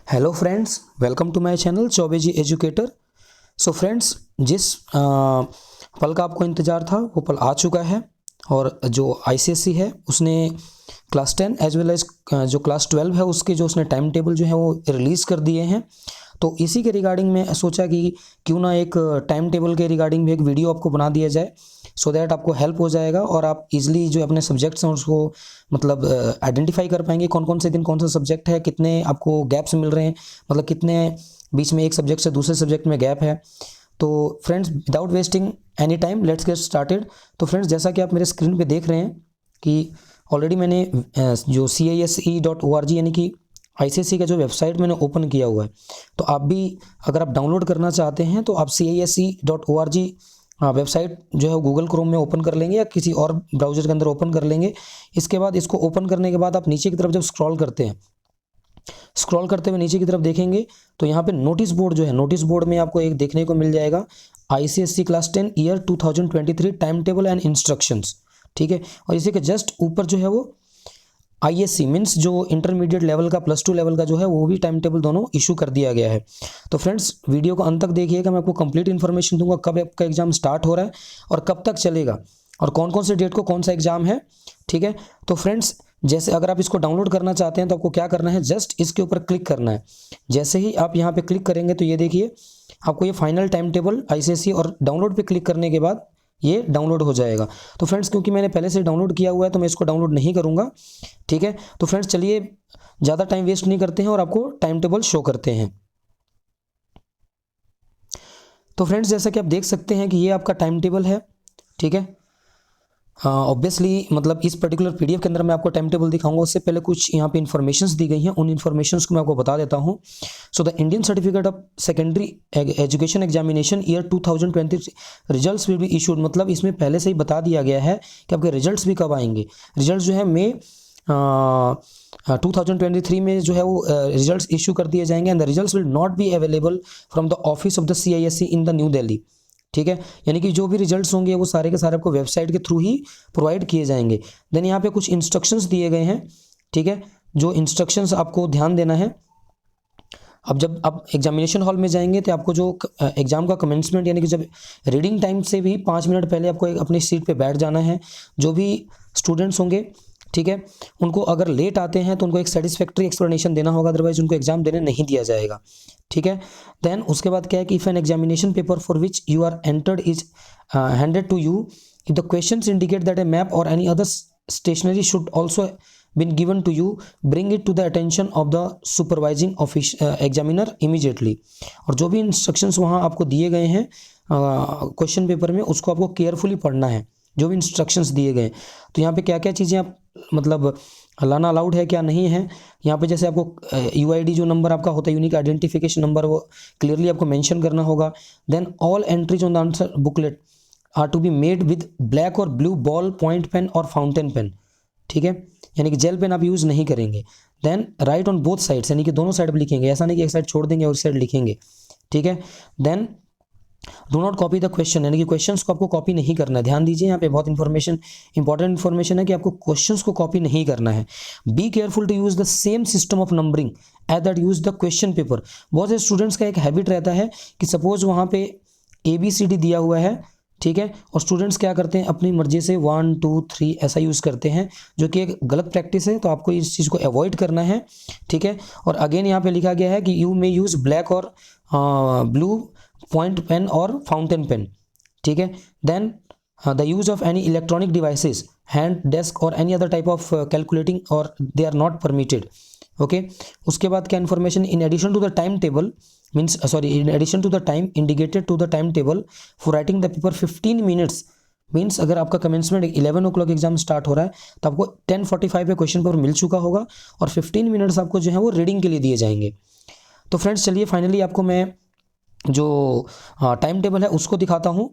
Hello friends, welcome to my channel Choubey ji educator. So friends, जिस पल का आपको इंतज़ार था वो पल आ चुका है और जो आईसीएसई है उसने क्लास 10 एज वेल एज जो क्लास 12 है उसके जो उसने टाइम टेबल जो है वो रिलीज़ कर दिए हैं। तो इसी के रिगार्डिंग में सोचा कि क्यों ना एक टाइम टेबल के रिगार्डिंग भी एक वीडियो आपको बना दिया जाए, सो दैट आपको हेल्प हो जाएगा और आप इजीली जो अपने सब्जेक्ट्स हैं उसको मतलब आइडेंटिफाई कर पाएंगे कौन कौन से दिन कौन सा सब्जेक्ट है, कितने आपको गैप्स मिल रहे हैं, मतलब कितने बीच में एक सब्जेक्ट से दूसरे सब्जेक्ट में गैप है। तो friends, without wasting any time let's get started. तो फ्रेंड्स, जैसा कि आप मेरे स्क्रीन पे देख रहे हैं कि ऑलरेडी मैंने जो CISE.org यानी कि आईसीएसई का जो वेबसाइट मैंने ओपन किया हुआ है, तो आप भी अगर आप डाउनलोड करना चाहते हैं तो आप CISE.org वेबसाइट जो है गूगल क्रोम में ओपन कर लेंगे या किसी और ब्राउज़र के अंदर ओपन कर लेंगे। इसके बाद इसको ओपन करने के बाद आप नीचे की तरफ जब स्क्रॉल करते हैं, स्क्रॉल करते हुए नीचे की तरफ देखेंगे तो यहाँ पे नोटिस बोर्ड जो है, नोटिस बोर्ड में आपको एक देखने को मिल जाएगा ICSE class 10 year 2023 time table and instructions. ठीक है, और इसी के जस्ट ऊपर जो है वो आईएससी मीन्स जो इंटरमीडिएट लेवल का +2 लेवल का जो है वो भी टाइम टेबल दोनों इशू कर दिया गया है। तो फ्रेंड्स, वीडियो को अंत तक देखिएगा, मैं आपको कंप्लीट इन्फॉर्मेशन दूंगा कब आपका एग्जाम स्टार्ट हो रहा है और कब तक चलेगा और कौन कौन से डेट को कौन सा एग्जाम है। ठीक है, तो फ्रेंड्स, जैसे अगर आप इसको डाउनलोड करना चाहते हैं तो आपको क्या करना है, जस्ट इसके ऊपर क्लिक करना है। जैसे ही आप यहाँ पे क्लिक करेंगे तो ये देखिए आपको ये फाइनल टाइम टेबल आईसीएसई और डाउनलोड पे क्लिक करने के बाद ये डाउनलोड हो जाएगा। तो फ्रेंड्स, क्योंकि मैंने पहले से डाउनलोड किया हुआ है तो मैं इसको डाउनलोड नहीं करूँगा। ठीक है, तो फ्रेंड्स चलिए ज़्यादा टाइम वेस्ट नहीं करते हैं और आपको टाइम टेबल शो करते हैं। तो फ्रेंड्स, जैसा कि आप देख सकते हैं कि ये आपका टाइम टेबल है। ठीक है, ऑब्वियसली मतलब इस पर्टिकुलर पीडीएफ के अंदर मैं आपको टाइम टेबल दिखाऊंगा, उससे पहले कुछ यहाँ पे इन्फॉर्मेशंस दी गई हैं, उन इन्फॉर्मेशंस को मैं आपको बता देता हूँ। So the Indian certificate of secondary education examination year 2023 results will be issued, मतलब इसमें पहले से ही बता दिया गया है कि आपके रिजल्ट्स भी कब आएंगे। रिजल्ट्स जो है मई 2023 में जो है वो रिजल्ट्स इशू कर दिए जाएंगे and the results will not be available from the office of the CISE in the new Delhi. ठीक है, यानी कि जो भी रिजल्ट्स होंगे वो सारे के सारे आपको वेबसाइट के थ्रू ही प्रोवाइड किए जाएंगे। देन यहाँ पे कुछ इंस्ट्रक्शंस दिए गए हैं। ठीक है, जो इंस्ट्रक्शंस आपको ध्यान देना है, अब जब आप एग्जामिनेशन हॉल में जाएंगे तो आपको जो एग्जाम का कमेंसमेंट यानी कि जब रीडिंग टाइम से भी 5 मिनट पहले आपको अपनी सीट पे बैठ जाना है। जो भी स्टूडेंट्स होंगे, ठीक है, उनको अगर लेट आते हैं तो उनको एक सेटिस्फैक्ट्री एक्सप्लेनेशन देना होगा, अदरवाइज उनको एग्जाम देने नहीं दिया जाएगा। ठीक है, देन उसके बाद क्या है कि if an examination paper for which you are entered is handed to you, if the questions indicate that a map or any other stationery should also been given to you, bring it to the attention of the supervising examiner immediately। और जो भी instructions वहाँ आपको दिए गए हैं question paper में, उसको आपको केयरफुली पढ़ना है, जो भी इंस्ट्रक्शंस दिए गए। तो यहाँ पे क्या क्या चीज़ें आप मतलब लाना अलाउड है क्या नहीं है, यहाँ पे जैसे आपको UID जो नंबर आपका होता है, यूनिक आइडेंटिफिकेशन नंबर, वो क्लियरली आपको मेंशन करना होगा। Then all entries on the answer booklet are to be made with black और ब्लू बॉल पॉइंट पेन और फाउंटेन पेन। ठीक है, यानी कि जेल पेन आप यूज़ नहीं करेंगे। Then write on both sides, यानी कि दोनों साइड पर लिखेंगे, ऐसा नहीं कि एक साइड छोड़ देंगे और एक साइड लिखेंगे। ठीक है, then do not copy the question, यानी कि क्वेश्चंस को आपको कॉपी नहीं करना है। ध्यान दीजिए, यहाँ पे बहुत इंपॉर्टेंट इन्फॉर्मेशन है कि आपको क्वेश्चंस को कॉपी नहीं करना है। Be careful to use the same system of numbering as that use the question paper. बहुत से स्टूडेंट्स का एक हैबिट रहता है कि सपोज वहाँ पे ABCD दिया हुआ है, ठीक है, और स्टूडेंट्स क्या करते हैं अपनी मर्जी से 1 2 3 ऐसा यूज़ करते हैं, जो कि एक गलत प्रैक्टिस है। तो आपको इस चीज़ को अवॉइड करना है। ठीक है, और अगेन यहाँ पे लिखा गया है कि यू मे यूज़ ब्लैक और ब्लू पॉइंट पेन और फाउंटेन पेन। ठीक है, then the use of any electronic devices, hand, desk or any other type of calculating or they are not permitted. Okay, उसके बाद क्या information, in addition to the time table means in addition to the time indicated to the timetable for writing the paper 15 minutes means अगर आपका commencement 11 o'clock exam start हो रहा है तो आपको 10:45 पे क्वेश्चन पेपर मिल चुका होगा और 15 मिनट्स आपको जो है वो रीडिंग के लिए दिए जाएंगे। तो फ्रेंड्स चलिए फाइनली आपको मैं जो टाइम टेबल है उसको दिखाता हूँ।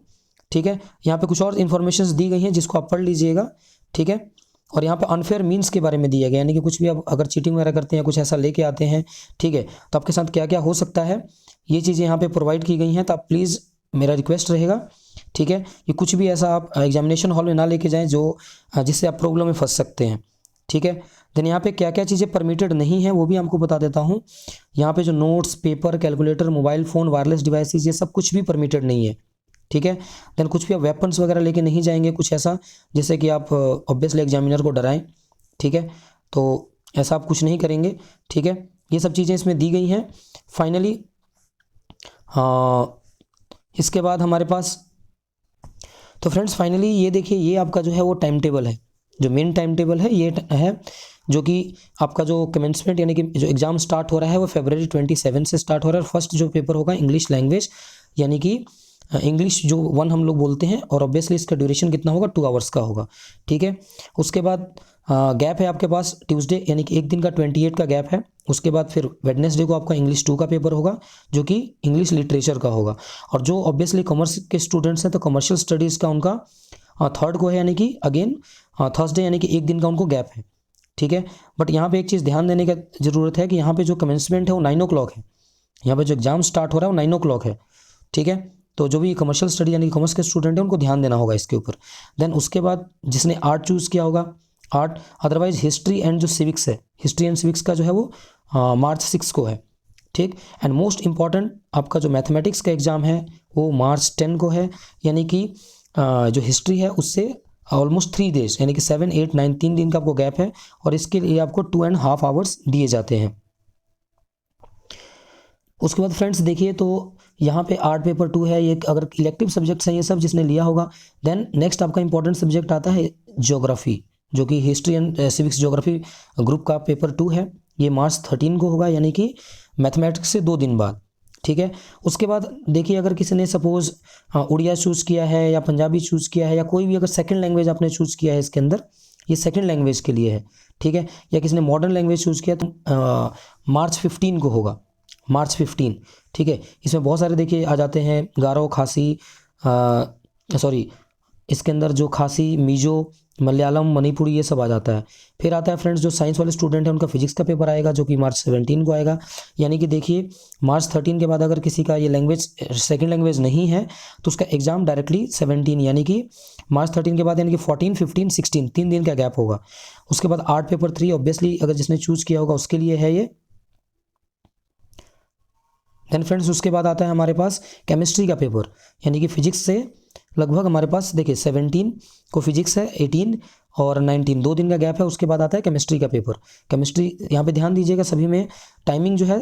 ठीक है, यहाँ पे कुछ और इन्फॉर्मेशन दी गई हैं जिसको आप पढ़ लीजिएगा। ठीक है, और यहाँ पे अनफेयर मीन्स के बारे में दिया गया, यानी कि कुछ भी आप अगर चीटिंग वगैरह करते हैं, कुछ ऐसा लेके आते हैं, ठीक है, तो आपके साथ क्या क्या हो सकता है, ये चीज़ें यहाँ पे प्रोवाइड की गई हैं। तो आप प्लीज़, मेरा रिक्वेस्ट रहेगा, ठीक है, कि कुछ भी ऐसा आप एग्जामिनेशन हॉल में ना लेके जाएं जो जिससे आप प्रॉब्लम में फंस सकते हैं। ठीक है, देन यहाँ पे क्या क्या चीज़ें परमिटेड नहीं है वो भी आपको बता देता हूँ। यहाँ पे जो notes, paper, calculator, mobile phone, wireless devices, ये सब कुछ भी परमिटेड नहीं है, ठीक है। देन कुछ भी आप वेपन्स वगैरह लेके नहीं जाएंगे, कुछ ऐसा जैसे कि आप ऑब्वियसली एग्जामिनर को डराएं, ठीक है। तो ऐसा आप कुछ नहीं करेंगे, ठीक है। ये सब चीज़ें इसमें दी गई हैं। फाइनली इसके बाद हमारे पास, तो फ्रेंड्स फाइनली ये देखिए, ये आपका जो है वो टाइम टेबल है, जो मेन टाइम टेबल है ये है, जो कि आपका जो कमेंसमेंट यानी कि जो एग्ज़ाम स्टार्ट हो रहा है वो February 27 से स्टार्ट हो रहा है। और फर्स्ट जो पेपर होगा इंग्लिश लैंग्वेज, यानी कि इंग्लिश जो 1 हम लोग बोलते हैं, और ऑब्वियसली इसका ड्यूरेशन कितना होगा, 2 आवर्स का होगा, ठीक है। उसके बाद गैप है आपके पास ट्यूसडे, यानी कि एक दिन का 28 का गैप है। उसके बाद फिर वेडनेसडे को आपका इंग्लिश 2 का पेपर होगा, जो कि इंग्लिश लिटरेचर का होगा। और जो ऑब्वियसली कॉमर्स के स्टूडेंट्स हैं तो कमर्शियल स्टडीज़ का उनका 3rd को है, यानी कि अगेन थर्सडे, यानी कि एक दिन का उनको गैप है, ठीक है। बट यहाँ पे एक चीज़ ध्यान देने की ज़रूरत है कि यहाँ पे जो कमेंसमेंट है वो 9 o'clock है, यहाँ पे जो एग्जाम स्टार्ट हो रहा है वो 9 o'clock है, ठीक है। तो जो भी कमर्शियल स्टडी यानी कि कॉमर्स के स्टूडेंट हैं उनको ध्यान देना होगा इसके ऊपर। देन उसके बाद जिसने आर्ट चूज़ किया होगा आर्ट, अदरवाइज हिस्ट्री एंड जो सिविक्स है, हिस्ट्री एंड सिविक्स का जो है वो March 6 को है, ठीक। एंड मोस्ट इंपॉर्टेंट आपका जो मैथमेटिक्स का एग्ज़ाम है वो March 10 को है, यानी कि जो हिस्ट्री है उससे ऑलमोस्ट 3 days, यानी कि 7, 8, 9 3 दिन का आपको गैप है, और इसके लिए आपको 2.5 hours दिए जाते हैं। उसके बाद फ्रेंड्स देखिए, तो यहाँ पे आर्ट पेपर 2 है, ये अगर इलेक्टिव सब्जेक्ट्स हैं ये सब जिसने लिया होगा। देन नेक्स्ट आपका इंपॉर्टेंट सब्जेक्ट आता है ज्योग्राफी, जो कि history and civics geography group का पेपर 2 है, ये March 13 को होगा, यानी कि मैथमेटिक्स से 2 दिन बाद, ठीक है। उसके बाद देखिए, अगर किसी ने सपोज़ उड़िया चूज़ किया है या पंजाबी चूज़ किया है, या कोई भी अगर सेकंड लैंग्वेज आपने चूज़ किया है इसके अंदर, ये सेकंड लैंग्वेज के लिए है, ठीक है। या किसी ने मॉडर्न लैंग्वेज चूज़ किया तो March 15 को होगा, March 15, ठीक है। इसमें बहुत सारे देखिए आ जाते हैं, गारो, खासी, सॉरी इसके अंदर जो खासी, मिजो, मलयालम, मणिपुरी, ये सब आ जाता है। फिर आता है फ्रेंड्स जो साइंस वाले स्टूडेंट हैं उनका फिजिक्स का पेपर आएगा, जो कि March 17 को आएगा। यानी कि देखिए March 13 के बाद अगर किसी का ये लैंग्वेज सेकंड लैंग्वेज नहीं है तो उसका एग्ज़ाम डायरेक्टली 17, यानी कि March 13 के बाद, यानी कि 14, 15, 16 3 दिन का गैप होगा। उसके बाद आर्ट पेपर 3 ऑब्वियसली अगर जिसने चूज़ किया होगा उसके लिए है ये। देन फ्रेंड्स उसके बाद आता है हमारे पास केमिस्ट्री का पेपर, यानी कि फिजिक्स से लगभग हमारे पास देखिए 17 को फिजिक्स है, 18 और 19 2 दिन का गैप है। उसके बाद आता है केमिस्ट्री का पेपर। केमिस्ट्री यहाँ पे ध्यान दीजिएगा, सभी में टाइमिंग जो है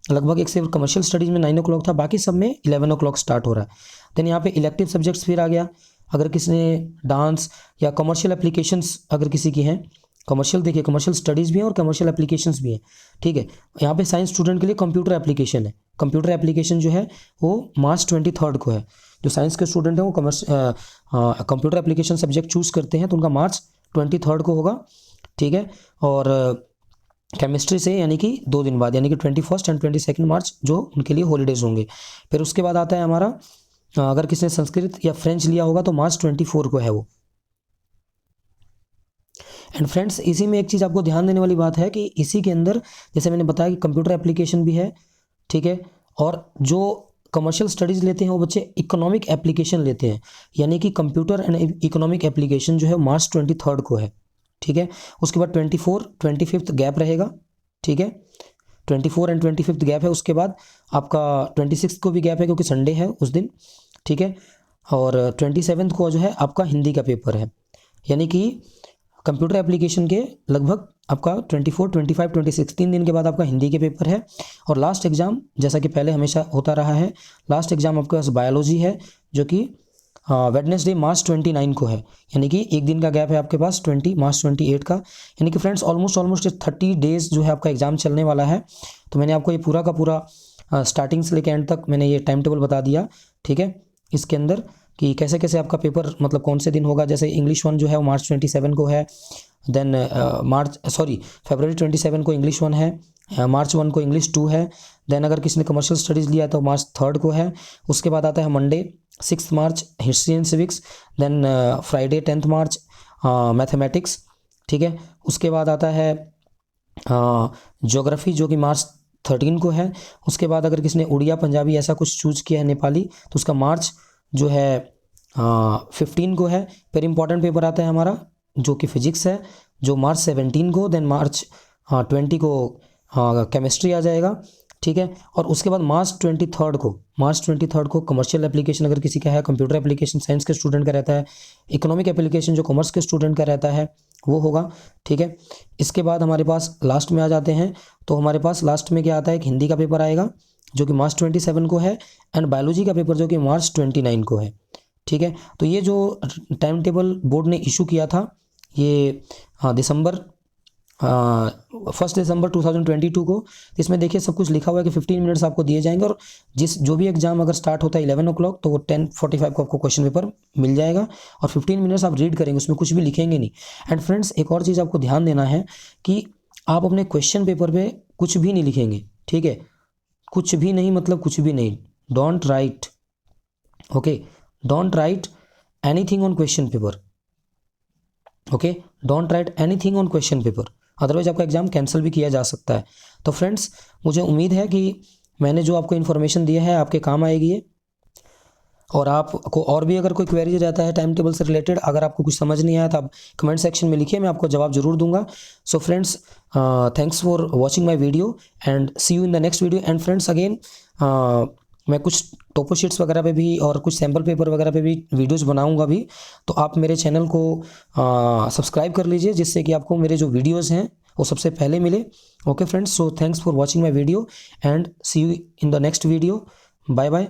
लगभग एक से कमर्शियल स्टडीज़ में 9 o'clock था, बाकी सब में 11 o'clock स्टार्ट हो रहा है। देन यहाँ पे इलेक्टिव सब्जेक्ट्स फिर आ गया, अगर किसी ने डांस या कमर्शियल एप्लीकेशंस अगर किसी की हैं, कमर्शियल देखिए कमर्शियल स्टडीज़ भी हैं और कमर्शियल एप्लीकेशंस भी हैं, ठीक है। यहाँ पे साइंस स्टूडेंट के लिए कंप्यूटर एप्लीकेशन है, कंप्यूटर एप्लीकेशन जो है वो March 23 को है। जो साइंस के स्टूडेंट हैं वो कंप्यूटर एप्लीकेशन सब्जेक्ट चूज़ करते हैं तो उनका March 23 को होगा, ठीक है। और केमिस्ट्री से यानी कि 2 दिन बाद, यानी कि 21 एंड 22 मार्च जो उनके लिए हॉलीडेज़ होंगे। फिर उसके बाद आता है हमारा अगर किसी ने संस्कृत या फ्रेंच लिया होगा तो March 24 को है वो। एंड फ्रेंड्स इसी में एक चीज़ आपको ध्यान देने वाली बात है कि इसी के अंदर जैसे मैंने बताया कि कंप्यूटर एप्लीकेशन भी है, ठीक है। और जो कमर्शियल स्टडीज़ लेते हैं वो बच्चे इकोनॉमिक एप्लीकेशन लेते हैं, यानी कि कंप्यूटर एंड इकोनॉमिक एप्लीकेशन जो है March 23 को है, ठीक है। उसके बाद 24, 25 गैप रहेगा, ठीक है। 24 एंड 25 गैप है। उसके बाद आपका 26 को भी गैप है क्योंकि संडे है उस दिन, ठीक है। और 27 को जो है आपका हिंदी का पेपर है, यानी कि कंप्यूटर एप्लीकेशन के लगभग आपका 24, 25, 26 3 दिन के बाद आपका हिंदी के पेपर है। और लास्ट एग्ज़ाम जैसा कि पहले हमेशा होता रहा है, लास्ट एग्ज़ाम आपके पास बायोलॉजी है जो कि वेडनेसडे March 29 को है, यानी कि एक दिन का गैप है आपके पास March 28 का। यानी कि फ्रेंड्स ऑलमोस्ट 30 डेज़ जो है आपका एग्ज़ाम चलने वाला है। तो मैंने आपको ये पूरा का पूरा स्टार्टिंग से लेकर एंड तक मैंने ये टाइम टेबल बता दिया, ठीक है। इसके अंदर कि कैसे कैसे आपका पेपर मतलब कौन से दिन होगा। जैसे इंग्लिश 1 जो है वो March 27 को है, देन February 27 को इंग्लिश 1 है, March 1 को इंग्लिश 2 है। देन अगर किसी ने कमर्शियल स्टडीज़ लिया तो March 3 को है। उसके बाद आता है Monday 6 March history and civics, then Friday 10 March mathematics, ठीक है। उसके बाद आता है ज्योग्राफी जो कि March 13 को है। उसके बाद अगर किसी ने उड़िया पंजाबी ऐसा कुछ चूज़ किया है नेपाली तो उसका मार्च जो है 15 को है। फिर इम्पॉर्टेंट पेपर आता है हमारा जो कि फिजिक्स है, जो मार्च 17 को, देन मार्च 20 को केमिस्ट्री आ जाएगा, ठीक है। और उसके बाद मार्च 23 को कमर्शियल एप्लीकेशन अगर किसी का है, कंप्यूटर एप्लीकेशन साइंस के स्टूडेंट का रहता है, इकोनॉमिक एप्लीकेशन जो कॉमर्स के स्टूडेंट का रहता है वो होगा, ठीक है। इसके बाद हमारे पास लास्ट में आ जाते हैं, तो हमारे पास लास्ट में क्या आता है, एक हिंदी का पेपर आएगा जो कि मार्च 27 को है, एंड बायोलॉजी का पेपर जो कि मार्च 29 को है, ठीक है। तो ये जो टाइम टेबल बोर्ड ने इशू किया था ये दिसंबर 1 दिसंबर 2022 को, इसमें देखिए सब कुछ लिखा हुआ है कि 15 मिनट्स आपको दिए जाएंगे, और जो भी एग्जाम अगर स्टार्ट होता है 11 o'clock तो वो 10:45 को आपको क्वेश्चन पेपर मिल जाएगा, और 15 मिनट्स आप रीड करेंगे, उसमें कुछ भी लिखेंगे नहीं। एंड फ्रेंड्स एक और चीज़ आपको ध्यान देना है कि आप अपने क्वेश्चन पेपर पे कुछ भी नहीं लिखेंगे, ठीक है। कुछ भी नहीं मतलब कुछ भी नहीं, don't write, okay, don't write anything on question paper, okay, don't write anything on question paper, otherwise आपका एग्जाम कैंसिल भी किया जा सकता है। तो फ्रेंड्स मुझे उम्मीद है कि मैंने जो आपको इन्फॉर्मेशन दिया है आपके काम आएगी ये, और आपको और भी अगर कोई क्वेरीज रहता है टाइम टेबल से रिलेटेड, अगर आपको कुछ समझ नहीं आया तो आप कमेंट सेक्शन में लिखिए, मैं आपको जवाब जरूर दूंगा। So friends thanks for watching my video and see you in the next video. And friends again मैं कुछ टोपो शीट्स वगैरह पे भी और कुछ सैम्पल पेपर वगैरह पे भी वीडियोस बनाऊंगा भी, तो आप मेरे चैनल को सब्सक्राइब कर लीजिए, जिससे कि आपको मेरे जो वीडियोस हैं वो सबसे पहले मिले। Okay friends, so thanks for watching my video and see you in the next video. Bye bye.